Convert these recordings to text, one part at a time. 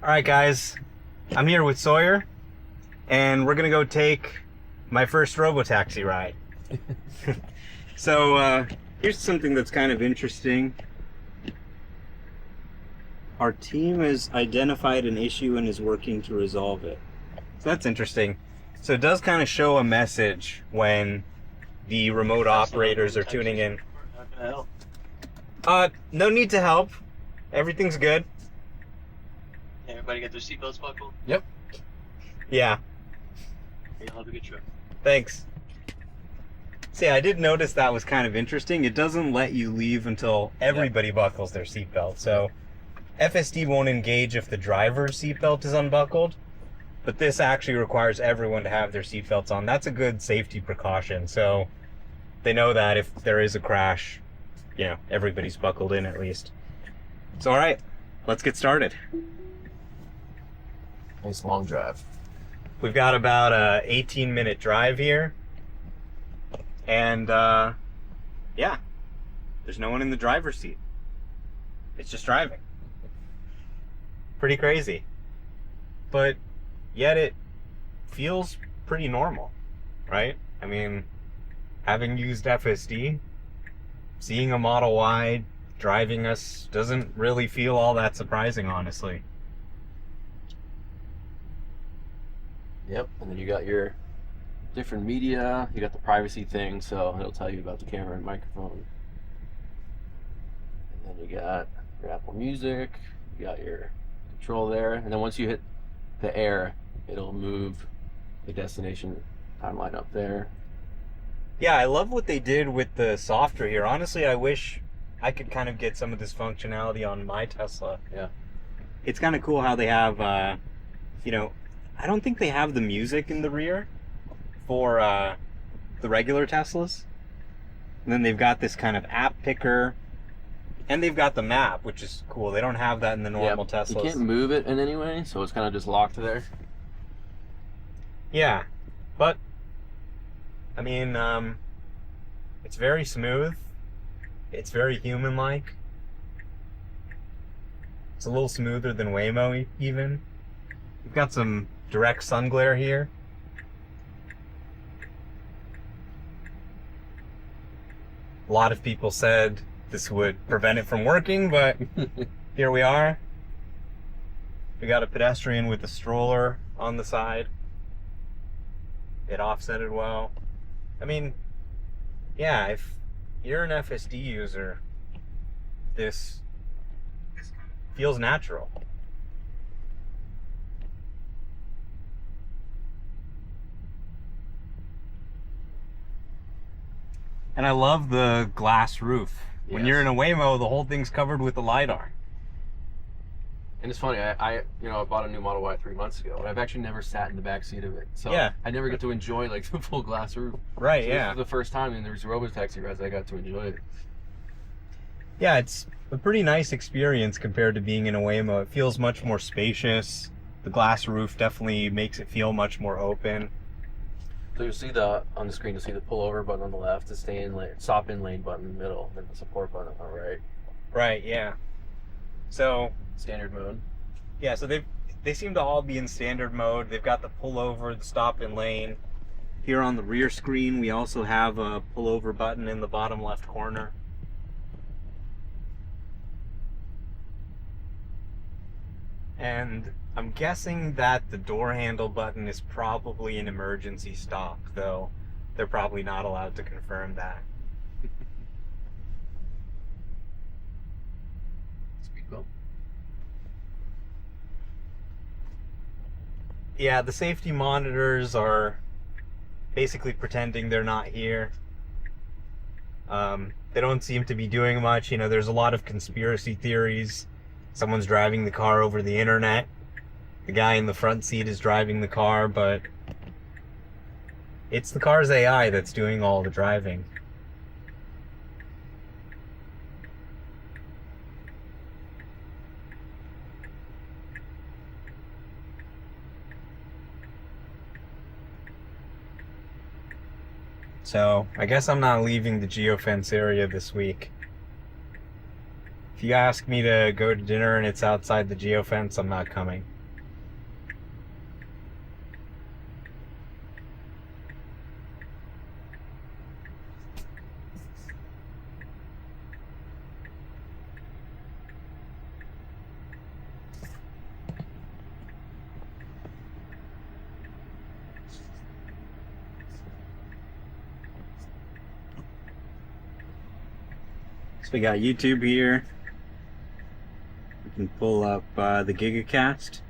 All right, guys, I'm here with Sawyer, and we're gonna go take my first Robotaxi ride. So here's something that's kind of interesting. Our team has identified an issue and is working to resolve it. So that's interesting. So it does kind of show a message when the remote operators are tuning in. How can I help? No need to help. Everything's good. Everybody got their seatbelts buckled? Yep. Yeah. You'll have a good trip. Thanks. See, I did notice that was kind of interesting. It doesn't let you leave until everybody buckles their seatbelt. So FSD won't engage if the driver's seatbelt is unbuckled, but this actually requires everyone to have their seatbelts on. That's a good safety precaution. So they know that if there is a crash, everybody's buckled in at least. So, all right, let's get started. Nice long drive. We've got about a 18-minute drive here. And, yeah, there's no one in the driver's seat. It's just driving. Pretty crazy. But yet it feels pretty normal, right? I mean, having used FSD, seeing a Model Y driving us doesn't really feel all that surprising, honestly. Yep, and then you got your different media, you got the privacy thing, so it'll tell you about the camera and microphone. And then you got your Apple Music, you got your control there, and then once you hit the air, it'll move the destination timeline up there. Yeah, I love what they did with the software here. Honestly, I wish I could kind of get some of this functionality on my Tesla. Yeah. It's kind of cool how they have, I don't think they have the music in the rear for the regular Teslas. And then they've got this kind of app picker, and they've got the map, which is cool. They don't have that in the normal Teslas. You can't move it in any way, so it's kind of just locked there. Yeah, but I mean, it's very smooth. It's very human-like. It's a little smoother than Waymo even. We've got some direct sun glare here. A lot of people said this would prevent it from working, but here we are. We got a pedestrian with a stroller on the side. It offsetted well. I mean, yeah, if you're an FSD user, this feels natural. And I love the glass roof. When Yes. you're in a Waymo, the whole thing's covered with the LiDAR. And it's funny, I bought a new Model Y 3 months ago, and I've actually never sat in the back seat of it. So Yeah. I never get to enjoy like the full glass roof. Right, So yeah. This was the first time in these Robotaxi rides I got to enjoy it. Yeah, it's a pretty nice experience compared to being in a Waymo. It feels much more spacious. The glass roof definitely makes it feel much more open. So you'll see on the screen, you'll see the pullover button on the left, the stay in lane, stop in lane button in the middle, and then the support button on the right. Right, yeah. So, Standard mode. yeah, so they seem to all be in standard mode. They've got the pullover, the stop in lane. Here on the rear screen, we also have a pullover button in the bottom left corner. And I'm guessing that the door handle button is probably an emergency stop, though they're probably not allowed to confirm that. Speed bump. Yeah, the safety monitors are basically pretending they're not here. They don't seem to be doing much. There's a lot of conspiracy theories. Someone's driving the car over the internet. The guy in the front seat is driving the car, but it's the car's AI that's doing all the driving. So, I guess I'm not leaving the geofence area this week. If you ask me to go to dinner and it's outside the geofence, I'm not coming. we got YouTube here. We can pull up the GigaCast.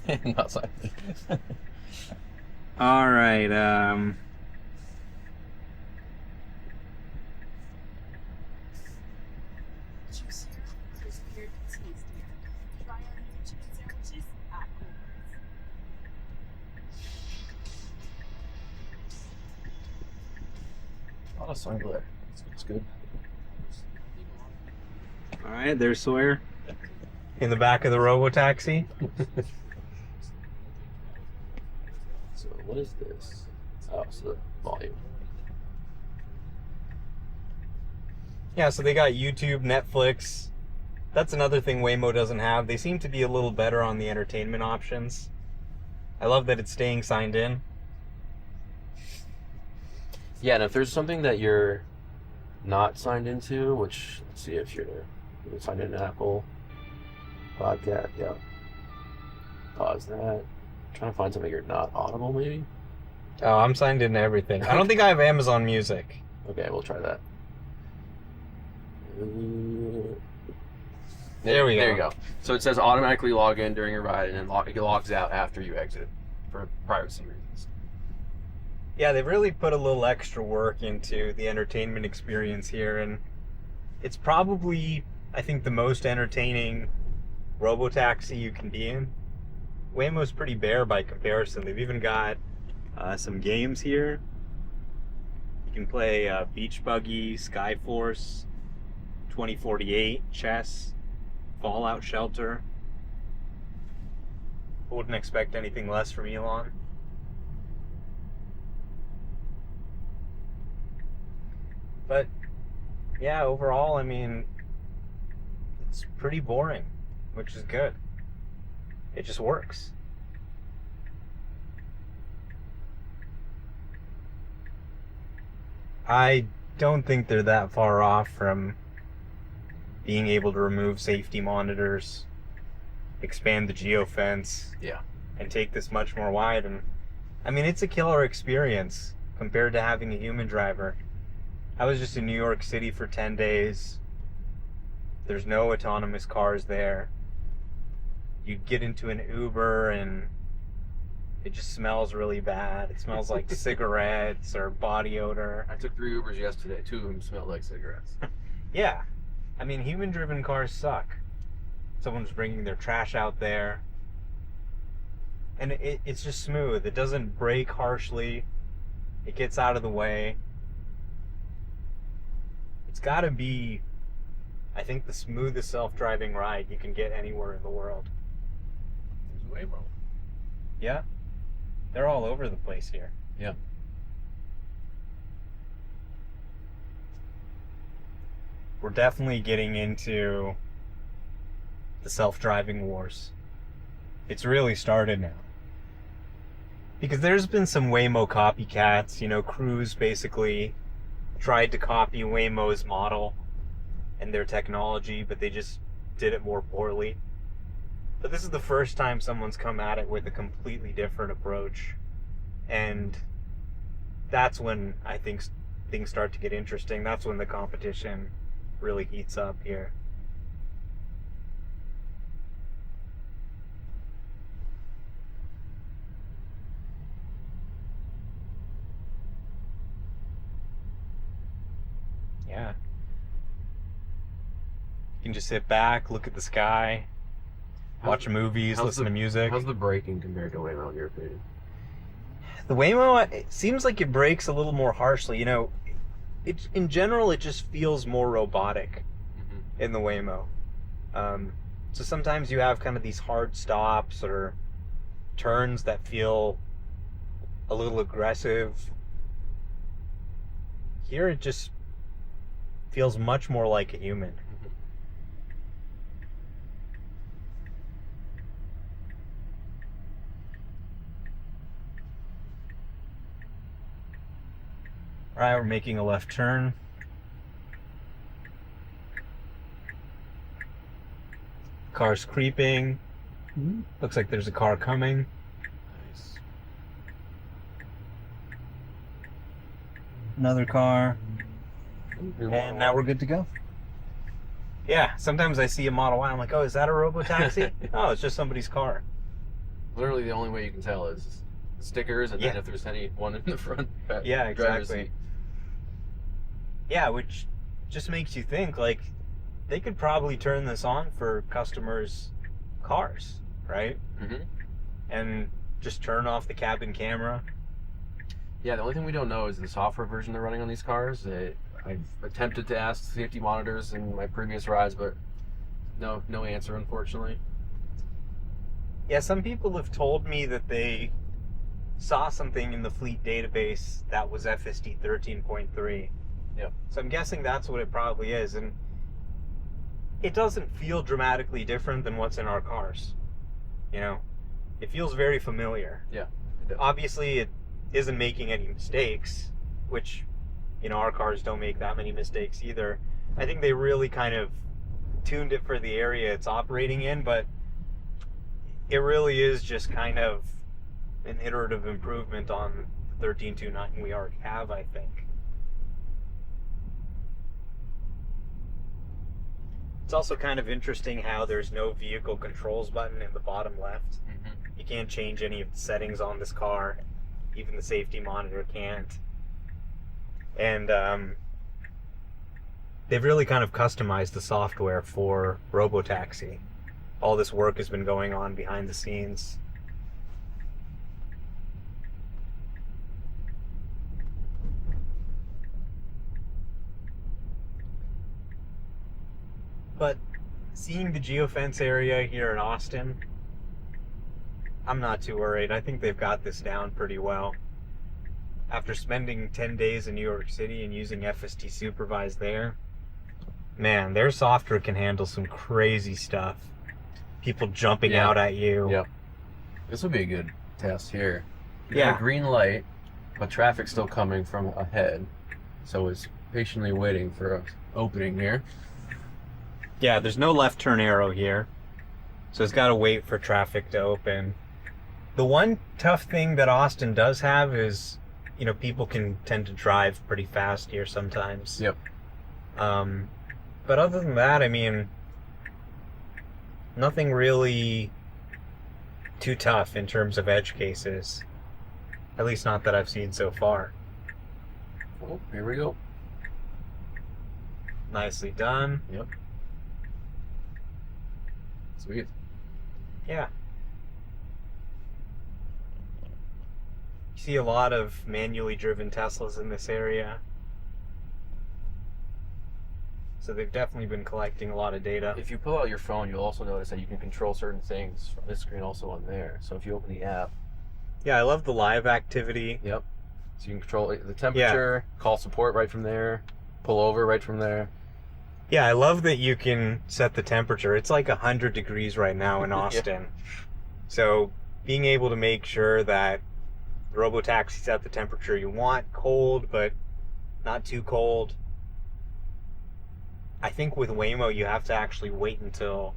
Nice. Not so. All right. Juicier, crispier, tastier. Try our new chicken sandwiches at Coleman's. A lot of sun glare. It's good. All right. There's Sawyer in the back of the Robotaxi. So what is this? Oh, so the volume. Yeah, so they got YouTube, Netflix. That's another thing Waymo doesn't have. They seem to be a little better on the entertainment options. I love that it's staying signed in. Yeah, and if there's something that you're not signed into, which let's see if you're signed into Apple Podcast, yeah. Pause that. Trying to find something you're not Audible, maybe. Oh, I'm signed into everything. I don't think I have Amazon Music. Okay, we'll try that. There we go. There you go. So it says automatically log in during your ride, and then it logs out after you exit for privacy reasons. Yeah, they've really put a little extra work into the entertainment experience here, and it's probably, I think, the most entertaining Robotaxi you can be in. Waymo's pretty bare by comparison. They've even got some games here. You can play Beach Buggy, Skyforce, 2048, chess, Fallout Shelter. Wouldn't expect anything less from Elon. But yeah, overall, I mean, it's pretty boring, which is good. It just works. I don't think they're that far off from being able to remove safety monitors, expand the geofence, Yeah. and take this much more wide. And I mean, it's a killer experience compared to having a human driver. I was just in New York City for 10 days. There's no autonomous cars there. You get into an Uber and it just smells really bad. It smells like cigarettes or body odor. I took 3 Ubers yesterday. 2 of them smelled like cigarettes. Yeah. I mean, human-driven cars suck. Someone's bringing their trash out there. And it's just smooth. It doesn't brake harshly. It gets out of the way. It's got to be, I think, the smoothest self-driving ride you can get anywhere in the world. There's Waymo. Yeah? They're all over the place here. Yeah. We're definitely getting into the self-driving wars. It's really started now. Because there's been some Waymo copycats. You know, Cruise basically tried to copy Waymo's model and their technology, but they just did it more poorly. But this is the first time someone's come at it with a completely different approach. And that's when I think things start to get interesting. That's when the competition really heats up here. Yeah. You can just sit back, look at the sky, watch movies, listen to music. How's the braking compared to Waymo, in your opinion? The Waymo, it seems like it brakes a little more harshly. You know, in general, it just feels more robotic in the Waymo. So sometimes you have kind of these hard stops or turns that feel a little aggressive. Here it just feels much more like a human. Alright, we're making a left turn. car's creeping. Mhm. Looks like there's a car coming. Nice. Another car. Ooh, And now we're good to go. Yeah, sometimes I see a Model Y, I'm like, oh, is that a Robotaxi? Oh, it's just somebody's car. Literally the only way you can tell is the stickers, and then Yeah. if there's anyone in the front Yeah, driver's exactly. seat. Yeah, which just makes you think, like, they could probably turn this on for customers' cars, right? Mm-hmm. And just turn off the cabin camera. Yeah, the only thing we don't know is the software version they're running on these cars. I've attempted to ask safety monitors in my previous rides, but no answer, unfortunately. Yeah, some people have told me that they saw something in the fleet database that was FSD 13.3. Yep. So I'm guessing that's what it probably is, and it doesn't feel dramatically different than what's in our cars. You know, it feels very familiar. Yeah. Obviously, it isn't making any mistakes, which, you know, our cars don't make that many mistakes either. I think they really kind of tuned it for the area it's operating in, but it really is just kind of an iterative improvement on the 13.2.9 we already have, I think. It's also kind of interesting how there's no vehicle controls button in the bottom left. Mm-hmm. You can't change any of the settings on this car. Even the safety monitor can't. And they've really kind of customized the software for Robotaxi. All this work has been going on behind the scenes. But seeing the geofence area here in Austin, I'm not too worried. I think they've got this down pretty well. After spending 10 days in New York City and using FST Supervise there, man, their software can handle some crazy stuff. People jumping Yeah. out at you. Yep. This would be a good test here. You got Yeah. a green light, but traffic's still coming from ahead, so it's patiently waiting for an opening here. Yeah, there's no left turn arrow here, so it's got to wait for traffic to open. The one tough thing that Austin does have is, you know, people can tend to drive pretty fast here sometimes. Yep. But other than that, I mean, nothing really too tough in terms of edge cases. At least not that I've seen so far. Oh, here we go. Nicely done. Yep. Sweet. Yeah. You see a lot of manually driven Teslas in this area. So they've definitely been collecting a lot of data. If you pull out your phone, you'll also notice that you can control certain things from this screen also on there. So if you open the app, Yeah, I love the live activity. yep. So you can control the temperature, call support right from there, pull over right from there. Yeah, I love that you can set the temperature. It's like 100 degrees right now in Yeah. Austin. So being able to make sure that the Robotaxi's at the temperature you want, cold, but not too cold. I think with Waymo, you have to actually wait until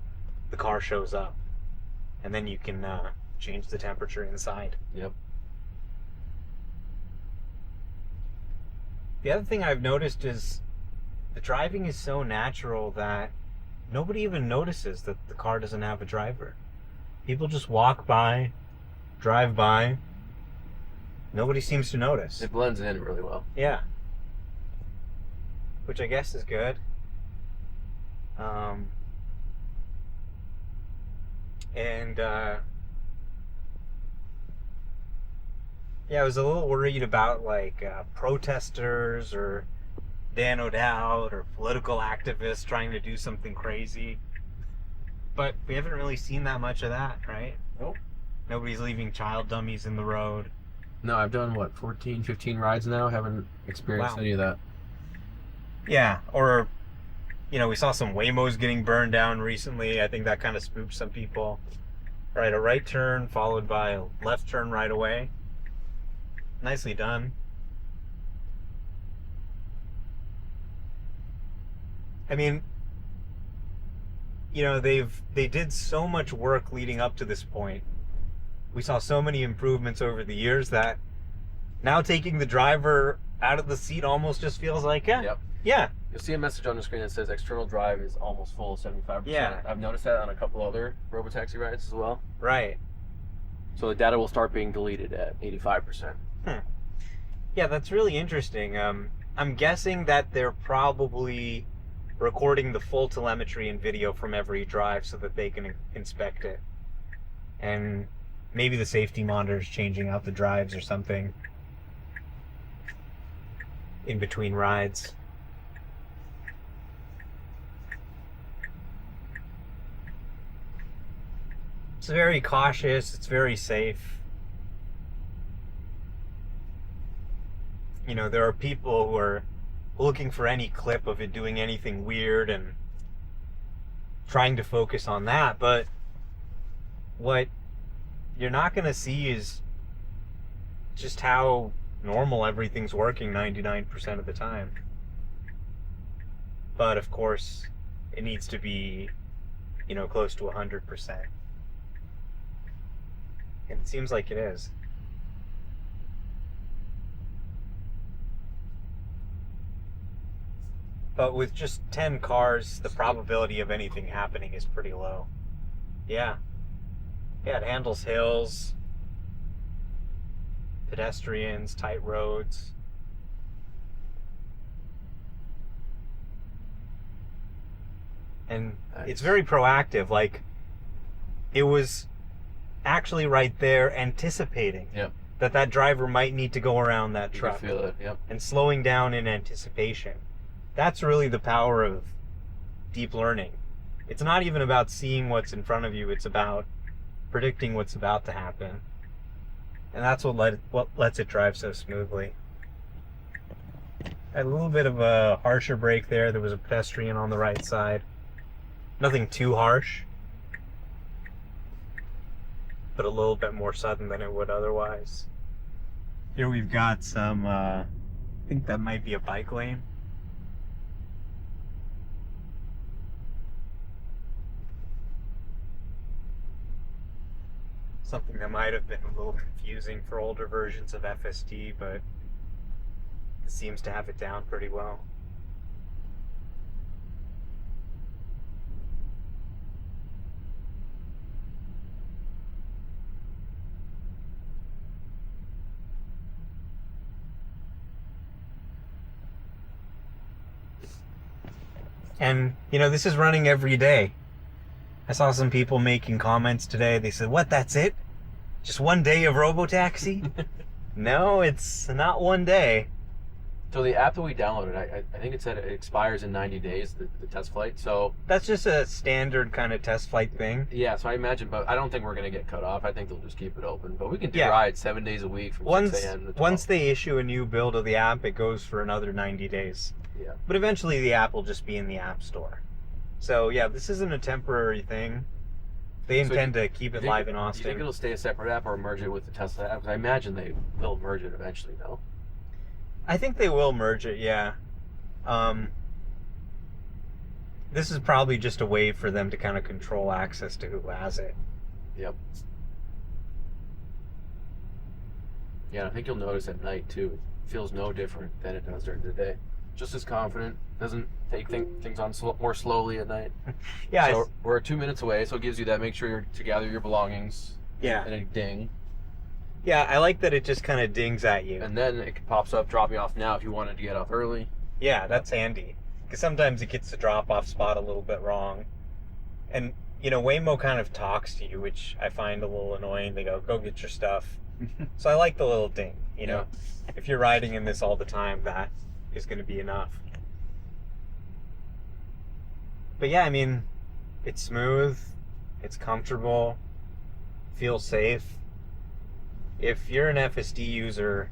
the car shows up. And then you can change the temperature inside. Yep. The other thing I've noticed is the driving is so natural that nobody even notices that the car doesn't have a driver. People just walk by, drive by. Nobody seems to notice. It blends in really well. Yeah. Which I guess is good. Yeah, I was a little worried about like protesters or Dan O'Dowd or political activists trying to do something crazy. But we haven't really seen that much of that, right? Nope. Nobody's leaving child dummies in the road. No, I've done, 14, 15 rides now. Haven't experienced Wow. any of that. Yeah, or, you know, we saw some Waymos getting burned down recently. I think that kind of spooked some people. Right, a right turn followed by a left turn right away. Nicely done. I mean, they did so much work leading up to this point. We saw so many improvements over the years that now taking the driver out of the seat almost just feels like, Yep. yeah. You'll see a message on the screen that says external drive is almost full, 75%. Yeah. I've noticed that on a couple other Robotaxi rides as well. Right. So the data will start being deleted at 85%. Yeah, that's really interesting. I'm guessing that they're probably recording the full telemetry and video from every drive so that they can inspect it. And maybe the safety monitor's changing out the drives or something in between rides. It's very cautious, it's very safe. There are people who are looking for any clip of it doing anything weird and trying to focus on that, but what you're not going to see is just how normal everything's working 99% of the time. But of course, it needs to be, close to 100%. And it seems like it is. But with just 10 cars, the probability of anything happening is pretty low. Yeah. Yeah, it handles hills, pedestrians, tight roads. And it's very proactive. Like, it was actually right there anticipating that driver might need to go around that truck. You can feel it, yep. And slowing down in anticipation. That's really the power of deep learning. It's not even about seeing what's in front of you, it's about predicting what's about to happen. And that's what lets it drive so smoothly. Had a little bit of a harsher brake there. There was a pedestrian on the right side. Nothing too harsh, but a little bit more sudden than it would otherwise. Here we've got some, I think that might be a bike lane. Something that might have been a little confusing for older versions of FSD, but it seems to have it down pretty well. And, this is running every day. I saw some people making comments today. They said, what, that's it? Just one day of Robotaxi? No, it's not one day. So the app that we downloaded, I think it said it expires in 90 days, the test flight. So that's just a standard kind of test flight thing. Yeah, so I imagine, but I don't think we're going to get cut off. I think they'll just keep it open. But we can do rides 7 days a week from 6 a.m. to 12. Once they issue a new build of the app, it goes for another 90 days. Yeah. But eventually the app will just be in the App Store. So yeah, this isn't a temporary thing. They intend to keep it live in Austin. Do you think it'll stay a separate app or merge it with the Tesla app? Because I imagine they will merge it eventually, no? I think they will merge it, yeah. This is probably just a way for them to kind of control access to who has it. Yep. Yeah, I think you'll notice at night, too. It feels no different than it does during the day. Just as confident. Doesn't take things on more slowly at night. Yeah. So we're 2 minutes away, so it gives you that. Make sure you're to gather your belongings. Yeah. And a ding. Yeah, I like that it just kind of dings at you. And then it pops up, drop you off now if you wanted to get off early. Yeah, that's handy. Because sometimes it gets the drop-off spot a little bit wrong. And, Waymo kind of talks to you, which I find a little annoying. They go get your stuff. So I like the little ding, Yeah. If you're riding in this all the time, that is going to be enough. But yeah, it's smooth, it's comfortable, feels safe. If you're an FSD user,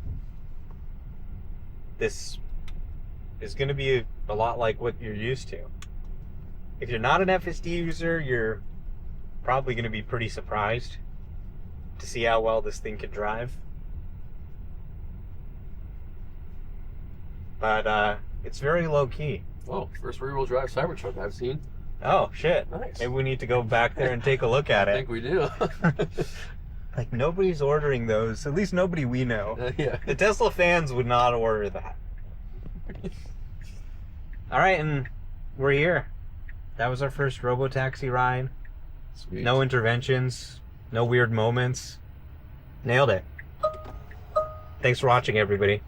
this is going to be a lot like what you're used to. If you're not an FSD user, you're probably going to be pretty surprised to see how well this thing can drive. But it's very low key. Whoa, first rear-wheel drive Cybertruck I've seen. Oh, shit. Nice. Maybe we need to go back there and take a look at I it. think we do. Like, nobody's ordering those. At least nobody we know. Yeah. The Tesla fans would not order that. All right, and we're here. That was our first Robotaxi ride. Sweet. No interventions, no weird moments. Nailed it. Thanks for watching, everybody.